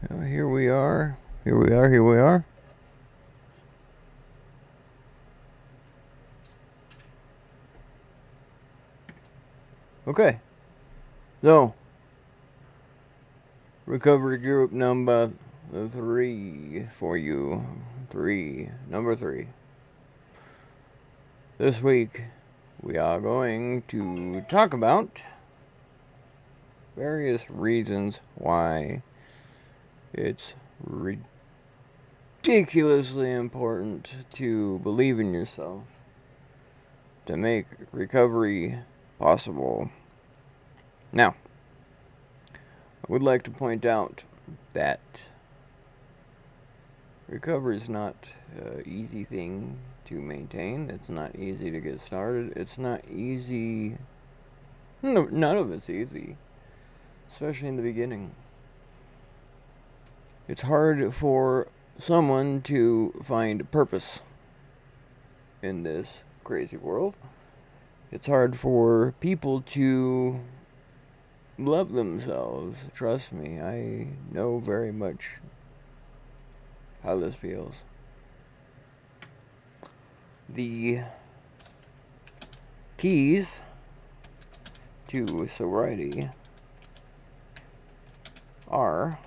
Here we are. Here we are. Here we are. Okay. So, recovery group number 3 for you. Number 3. This week, we are going to talk about various reasons why it's ridiculously important to believe in yourself to make recovery possible. Now, I would like to point out that recovery is not an easy thing to maintain. It's not easy to get started. It's not easy. No, none of it's easy, especially in the beginning. It's hard for someone to find purpose in this crazy world. It's hard for people to love themselves. Trust me, I know very much how this feels. The keys to sobriety are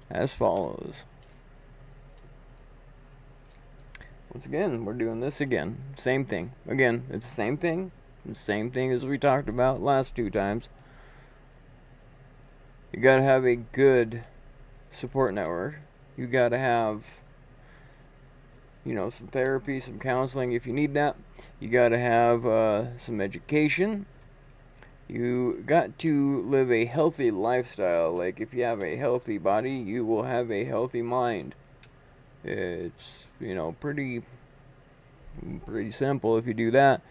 as follows. Once again, we're doing this again. Same thing. Again, it's the same thing. The same thing as we talked about last 2 times. You gotta have a good support network. You gotta have, some therapy, some counseling if you need that. You gotta have some education. You got to live a healthy lifestyle. Like, if you have a healthy body, you will have a healthy mind. It's, pretty simple if you do that.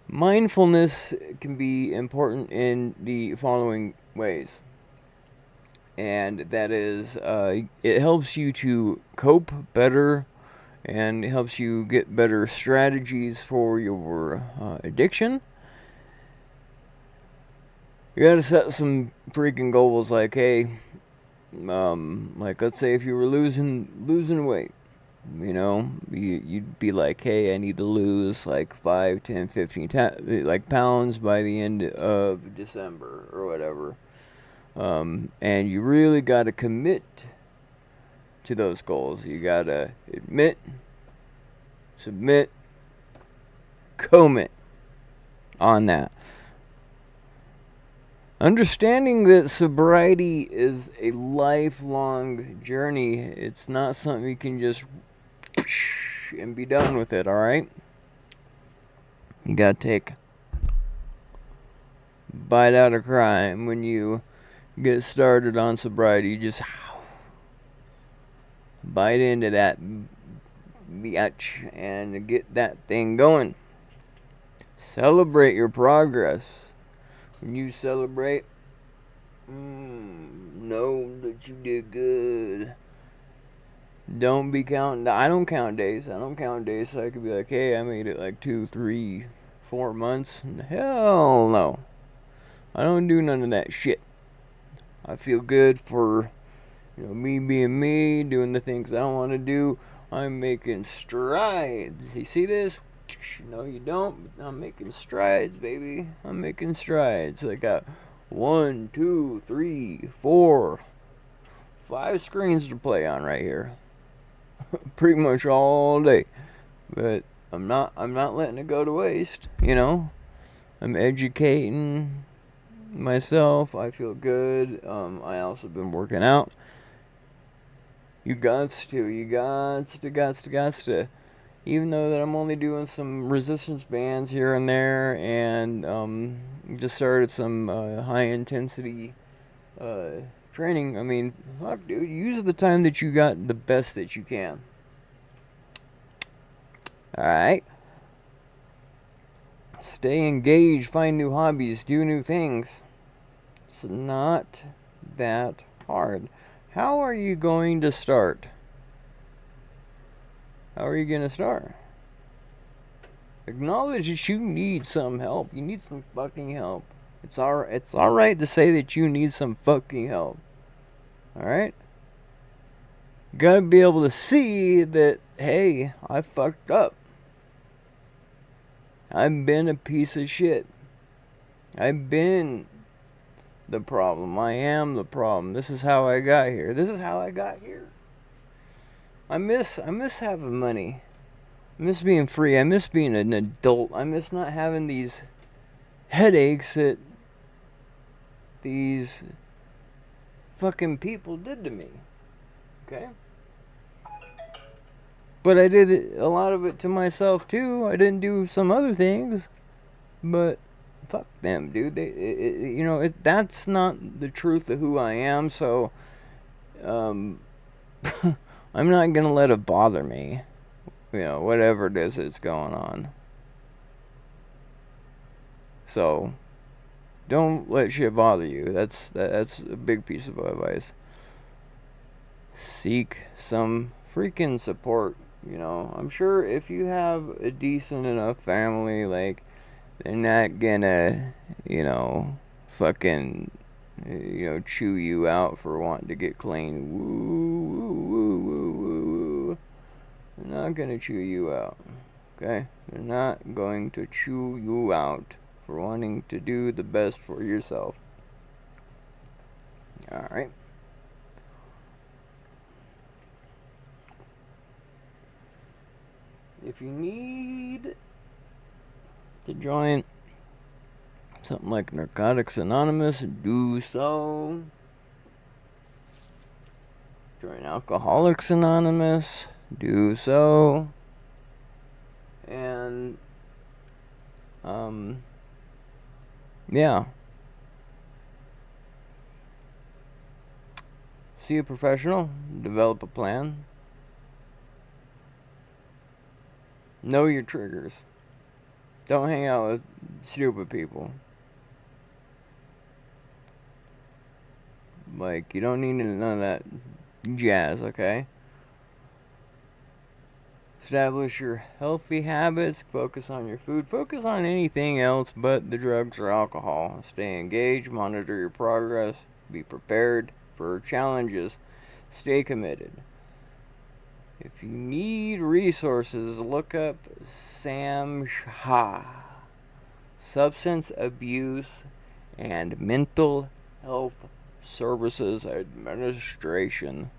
Mindfulness can be important in the following ways. And that is, it helps you to cope better and it helps you get better strategies for your addiction. You gotta set some freaking goals like, hey, let's say if you were losing weight, you'd be like, hey, I need to lose like 5, 10, 15 pounds by the end of December or whatever. And you really got to commit to those goals. You got to admit, submit, commit on that. Understanding that sobriety is a lifelong journey. It's not something you can just and be done with it, alright? You gotta take bite out of crime when you get started on sobriety. You just bite into that biatch and get that thing going. Celebrate your progress. When you celebrate, know that you did good. Don't be counting. I don't count days. So I could be like, hey, I made it like 2, 3, 4 months. Hell no. I don't do none of that shit. I feel good for, me being me, doing the things I don't want to do. I'm making strides. You see this? No, you don't. I'm making strides, baby. I'm making strides. I got 1, 2, 3, 4, 5 screens to play on right here. Pretty much all day. But I'm not letting it go to waste, I'm educating myself. I feel good. I also been working out. You got to. Even though that I'm only doing some resistance bands here and there, and just started some high intensity training. I mean, fuck, dude, use the time that you got the best that you can. Alright? Stay engaged, find new hobbies, do new things. It's not that hard. How are you going to start? How are you going to start? Acknowledge that you need some help. You need some fucking help. It's alright to say that you need some fucking help. Alright? Gotta be able to see that, hey, I fucked up. I've been a piece of shit. I've been the problem. I am the problem. This is how I got here. This is how I got here. I miss having money. I miss being free. I miss being an adult. I miss not having these headaches that these fucking people did to me. Okay? But I did a lot of it to myself too. I didn't do some other things. But fuck them, dude. That's not the truth of who I am, so I'm not gonna let it bother me. Whatever it is that's going on. So don't let shit bother you. That's a big piece of advice. Seek some freaking support. I'm sure if you have a decent enough family, like, they're not gonna, fucking, chew you out for wanting to get clean. Woo, woo, woo, woo, woo, woo. They're not gonna chew you out. Okay? They're not going to chew you out for wanting to do the best for yourself. Alright? If you need to join something like Narcotics Anonymous, do so. Join Alcoholics Anonymous, do so. And yeah. See a professional, develop a plan. Know your triggers. Don't hang out with stupid people. Like, you don't need none of that jazz, okay? Establish your healthy habits. Focus on your food. Focus on anything else but the drugs or alcohol. Stay engaged. Monitor your progress. Be prepared for challenges. Stay committed. If you need resources, look up SAMHSA, Substance Abuse and Mental Health Services Administration.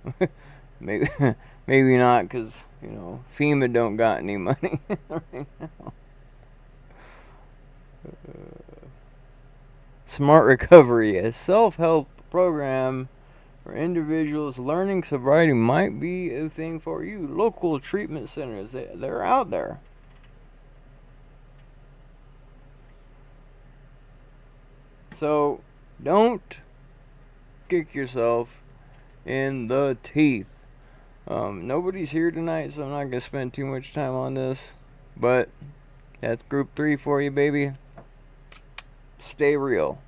maybe not, because, FEMA don't got any money right now. Smart Recovery, a self-help program for individuals learning sobriety, might be a thing for you. Local treatment centers, they're out there. So don't kick yourself in the teeth. Nobody's here tonight, so I'm not going to spend too much time on this. But that's group 3 for you, baby. Stay real.